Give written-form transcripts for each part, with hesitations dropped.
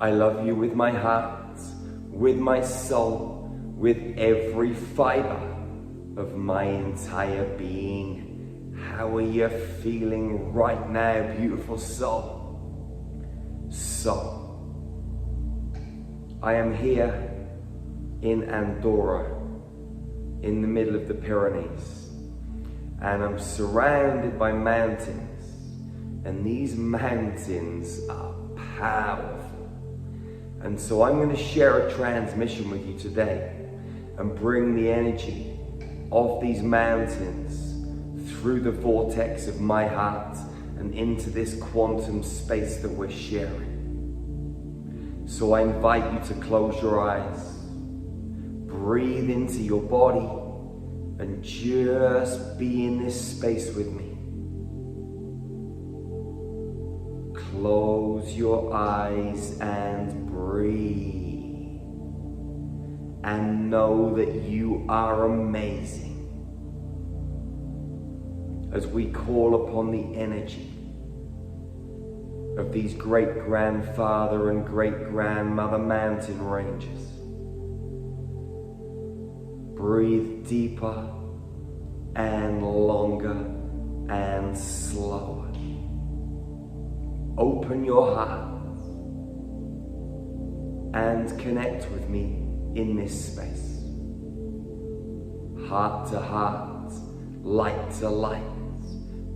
I love you with my heart, with my soul, with every fiber of my entire being. How are you feeling right now, beautiful soul? So, I am here in Andorra, in the middle of the Pyrenees, and I'm surrounded by mountains, and these mountains are powerful. And so I'm going to share a transmission with you today and bring the energy of these mountains through the vortex of my heart and into this quantum space that we're sharing. So I invite you to close your eyes, breathe into your body, and just be in this space with me. Close your eyes and breathe. And know that you are amazing. As we call upon the energy of these great-grandfather and great-grandmother mountain ranges. Breathe deeper and longer and slower. Open your heart and connect with me in this space. Heart to heart, light to light,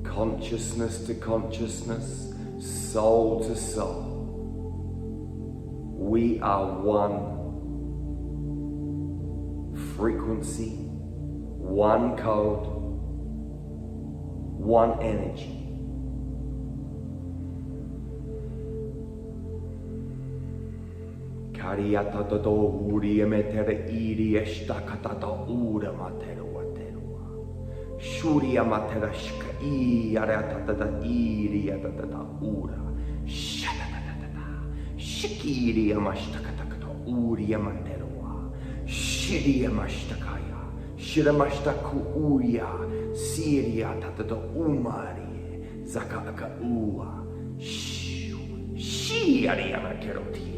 consciousness to consciousness, soul to soul. We are one frequency, one code, one energy. Kariata to uri emetere iri estakata to ura matero waterua. Shuri amatera shka I arata da iri atata ura. Shatatata. Shikiri amastakata to uri amaterua. Shiri amastakaya. Shiramastaku uya. Siria tata umari. Zakaka ua. Shiari amakeroti.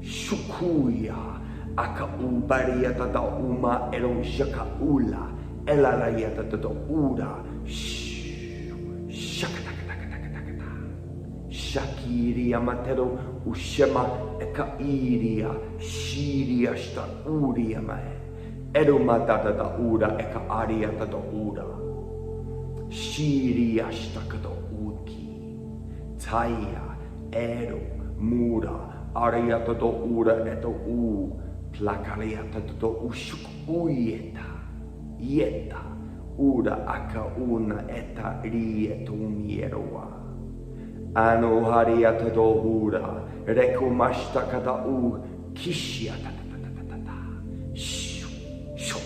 Shukuya aka ubaria tata uma elo shaka ula elaraya tata ura shakatakatakata shakiri amatero ushema eka iria shiria sta uria mae ero matata da ura eka aria tata ura shiria sta kata uki taya ero mura Ariata do ura eto u plakariata do ushuk uyeta yeta ura aka una eta rieto mieroa ano hariata do ura reko mashta kada u kishia ta shu shu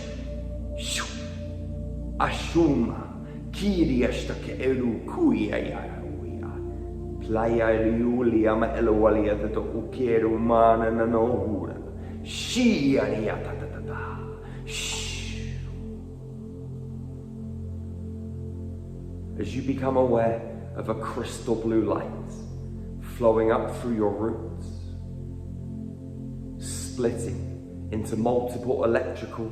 shu ashuma kiriashta ke eru kuya ya Playa Julia ma elowalia to ukeru mana na nohura. She ariata ta. As you become aware of a crystal blue light flowing up through your roots, splitting into multiple electrical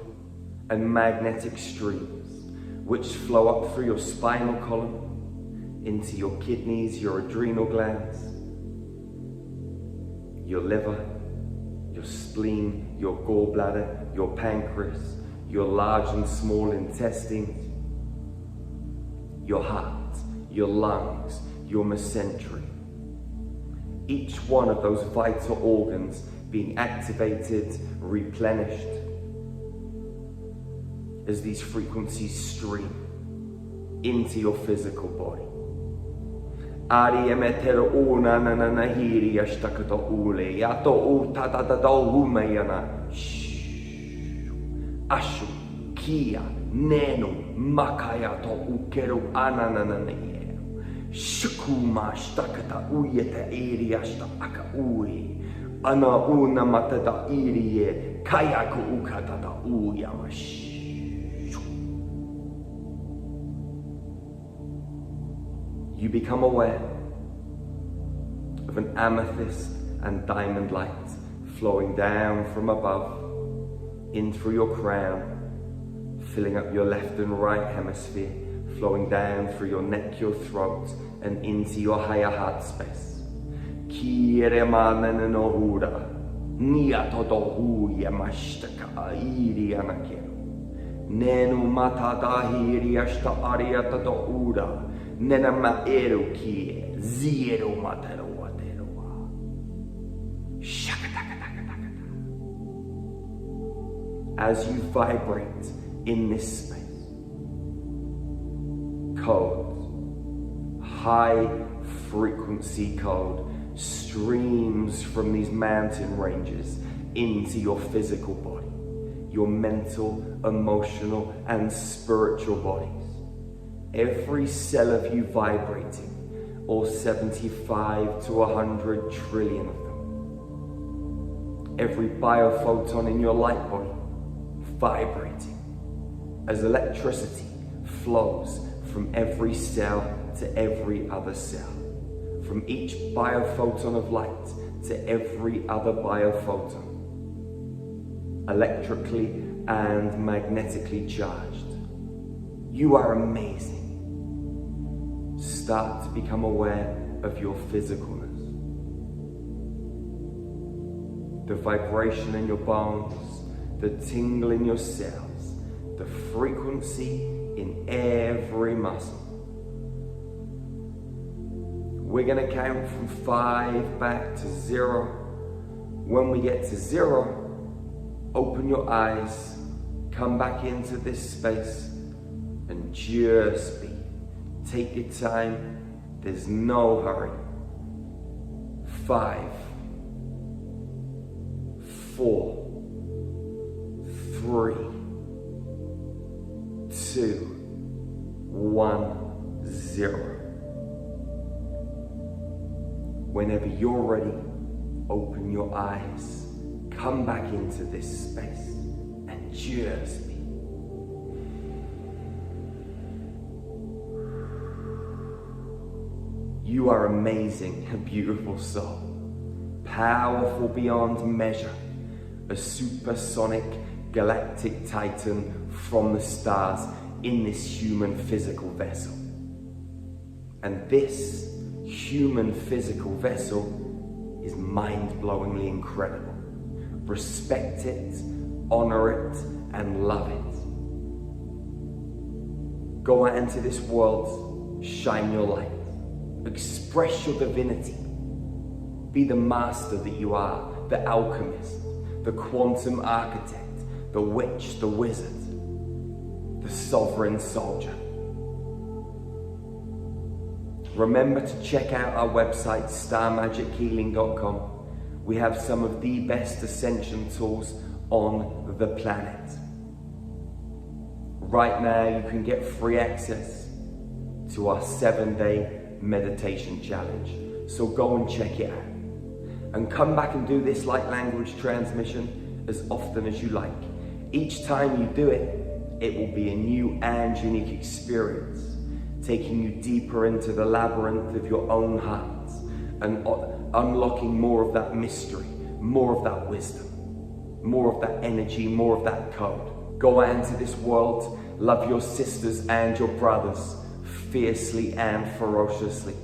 and magnetic streams which flow up through your spinal column, into your kidneys, your adrenal glands, your liver, your spleen, your gallbladder, your pancreas, your large and small intestines, your heart, your lungs, your mesentery. Each one of those vital organs being activated, replenished, as these frequencies stream into your physical body. Ari emetero una na hiri ashtakato ule yato uta ta umeyana ashu kia nenu makaya to ukeru ananana shukuma ashtakata uyeta iri ashta aka ui ana una matata irie kayaku ukata ta uyamash. You become aware of an amethyst and diamond light flowing down from above, in through your crown, filling up your left and right hemisphere, flowing down through your neck, your throat, and into your higher heart space. Kiere manen no hura, nia todo huya mashtaka iri anakero. Nenu mata dahiri ashta ariata do ura, nena maeru kie, zero matero wateroa. Shakatakatakatakata. As you vibrate in this space, code, high frequency code, streams from these mountain ranges into your physical body, your mental, emotional, and spiritual bodies. Every cell of you vibrating, all 75 to 100 trillion of them. Every biophoton in your light body vibrating as electricity flows from every cell to every other cell. From each biophoton of light to every other biophoton, electrically and magnetically charged. You are amazing. Start to become aware of your physicalness. The vibration in your bones, the tingle in your cells, the frequency in every muscle. We're going to count from 5 back to 0. When we get to 0, open your eyes, come back into this space, and just be. Take your time, there's no hurry. 5, 4, 3, 2, 1, 0. Whenever you're ready, open your eyes, come back into this space, and just be. You are amazing, a beautiful soul, powerful beyond measure, a supersonic galactic titan from the stars in this human physical vessel. And this human physical vessel is mind-blowingly incredible. Respect it, honor it, and love it. Go out into this world, shine your light, express your divinity. Be the master that you are, the alchemist, the quantum architect, the witch, the wizard, the sovereign soldier. Remember to check out our website, starmagichealing.com. We have some of the best ascension tools on the planet. Right now, you can get free access to our 7-day meditation challenge. So go and check it out. And come back and do this light language transmission as often as you like. Each time you do it, it will be a new and unique experience, taking you deeper into the labyrinth of your own heart and unlocking more of that mystery, more of that wisdom, more of that energy, more of that code. Go out into this world, love your sisters and your brothers fiercely and ferociously.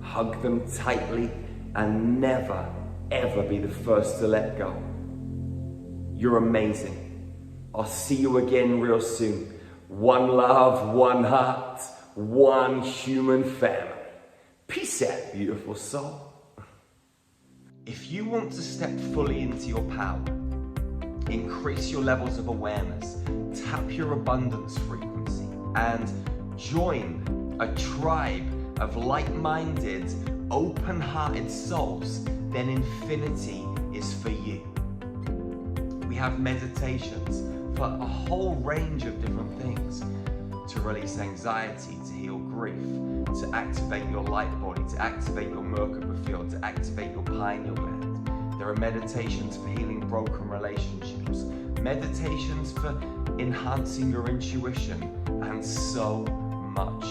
Hug them tightly and never, ever be the first to let go. You're amazing. I'll see you again real soon. One love, one heart, one human family. Peace out, beautiful soul. If you want to step fully into your power, increase your levels of awareness, tap your abundance frequency, and join a tribe of like-minded, open-hearted souls, then infinity is for you. We have meditations for a whole range of different things. To release anxiety, to heal grief, to activate your light body, to activate your Merkaba field, to activate your pineal gland. There are meditations for healing broken relationships, meditations for enhancing your intuition, and so much